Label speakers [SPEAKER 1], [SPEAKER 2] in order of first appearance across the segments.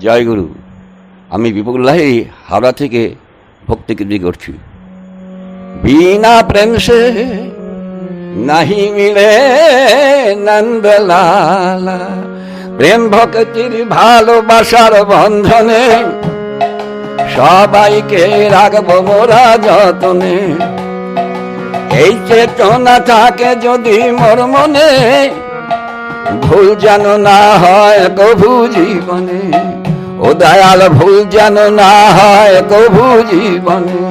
[SPEAKER 1] জয় গুরু। আমি বিপুল্লাহি হাওড়া থেকে ভক্তি কীর্তি করছি। বিনা প্রেম সে নাহি মিলে নন্দলালা, প্রেম ভক্তির ভালোবাসার বন্ধনে সবাইকে রাখবো মোরা যতনে। এই চেতনা থাকে যদি মোর মনে, ভুল যেন না হয় কভু জীবনে। ও দয়াল ভুল যেন না হয় কভু জীবনে।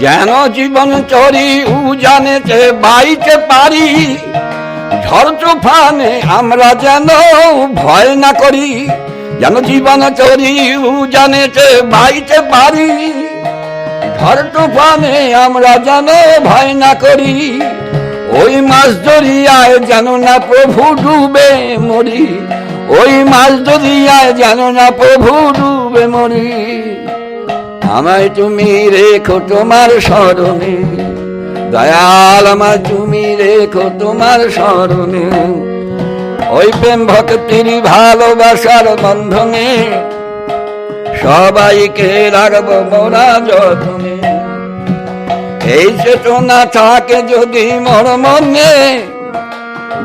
[SPEAKER 1] যেন জীবন চরি জানেতে বাইতে পারি, ঝড় তুফানে আমরা যেন ভয় না করি। যেন জীবন চরি জানেতে বাইতে পারি, ঝড় তুফানে আমরা যেন ভয় না করি। ওই মাছ দরিয়ায় যেন না প্রভু ডুবে মরি, ওই মাছ দরিয়ায় যেন না প্রভু ডুবে মরি। আমায় তুমি রেখো তোমার স্মরণে, দয়াল আমায় তুমি রেখো তোমার স্মরণে। ওই প্রেম ভক্তির ভালোবাসার বন্ধনে সবাইকে রাখবো মোরা যতনে। এই চেতনা থাকে যদি মোর মনে,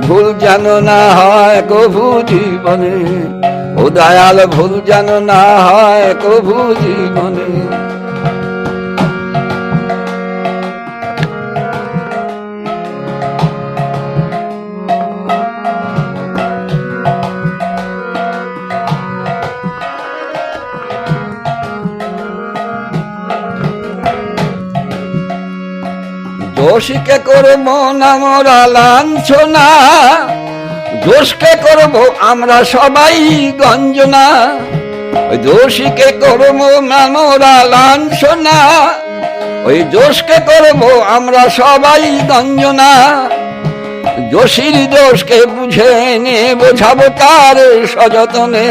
[SPEAKER 1] ভুল যেন না হয় কভু জীবনে। ও দয়াল ভুল যেন না হয় কভু জীবনে। দোষীকে করবো না মোরা লাঞ্ছনা, দোষকে করবো আমরা সবাই গঞ্জনা। ওই দোষীকে করবো না মোরা লাঞ্ছনা, ওই দোষকে করবো আমরা সবাই গঞ্জনা। দোষীর দোষকে বুঝে নে বোঝাবো তার সযতনে।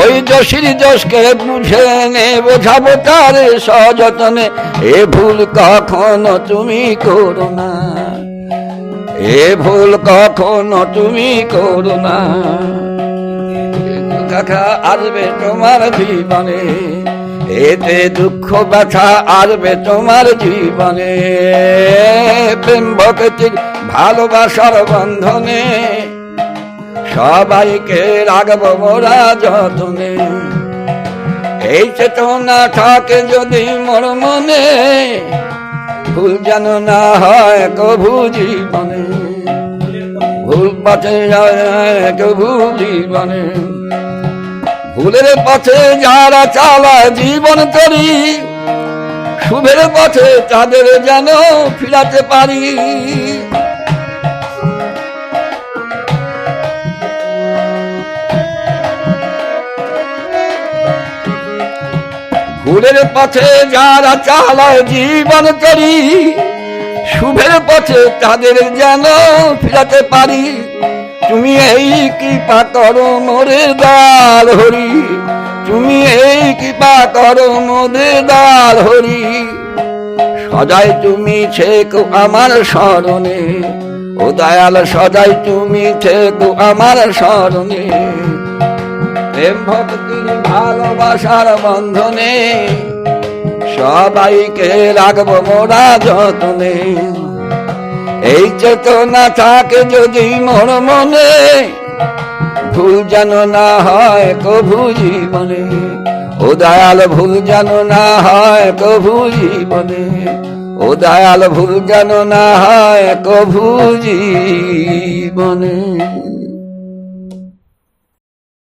[SPEAKER 1] ওই দোষীর দোষকে বুঝে নে বোঝাবো তার সযতনে। এ ভুল কখনো তুমি করো না, এ ভুল কখনো তুমি করো না। কাকা আসবে তোমার জীবনে, এতে দুঃখ ব্যথা আসবে তোমার জীবনে। প্রেম ভক্তির ভালোবাসার বন্ধনে সবাইকে রাখবো মোরা যতনে। এই চেতনা থাকে যদি মোর মনে, ভুল যেন না হয় কভু জীবনে। ভুল পথে যায় কভু জীবনে। ভুলের পথে যারা চালায় জীবন তরি, শুভের পথে তাদের যেন ফিরাতে পারি। ভুলের পথে যারা চালায় জীবন তরি, শুভের পথে তাদের যেন ফিরাতে পারি। তুমি এই কৃপা করো মোরে দয়াল হরি, তুমি এই কৃপা করো মোরে দয়াল হরি। সদাই তুমি থেকো আমার স্মরণে, ও দয়াল সদাই তুমি থেকো আমার স্মরণে। প্রেম ভক্তির ভালোবাসার বন্ধনে সবাইকে রাখবো মোরা যতনে। এই চেতনা থাকে যদি মোর মনে, ভুল যেন না হয় কভু জীবনে। ও দয়াল ভুল যেন না হয় কভু জীবনে। ও দয়াল ভুল যেন না হয় কভু জীবনে।